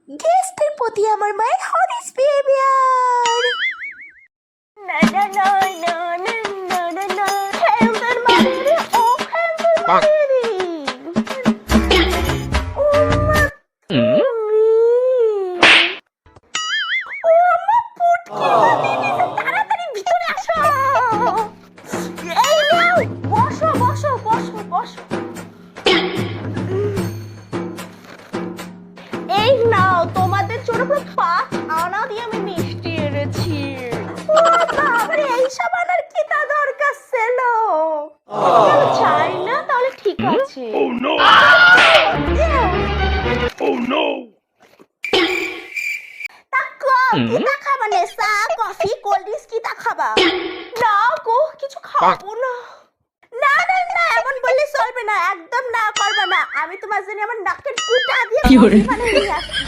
গেস্টদের প্রতি আমার মায়ের হনেস্ট বিহেভিয়ার। না না না না না না না না খেলদের মারে ও খেলদের মারে ও মা ও মা পুটকি তাড়াতাড়ি ভিতরে আসো। এই নাও বসো বসো বসো বসো। এই নাও তোমাদের জন্য পুরো 5 আনা দিয়ে আমি মিষ্টি এনেছি। ও বাবারে এইসব আনার কি তা দরকার ছিল? চাই না তাহলে ঠিক আছে। Oh no! Oh no! কি তা খাবা নে? চা কফি কোল্ড ড্রিঙ্কস কি তা খাবা? না গো কিছু খাবো না। না না না এমন বললে চলবে না, একদম না করবে না। আমি তোমার জন্য আমার নাকের কুটা দিয়ে কফি বানিয়ে নিয়ে আসছি।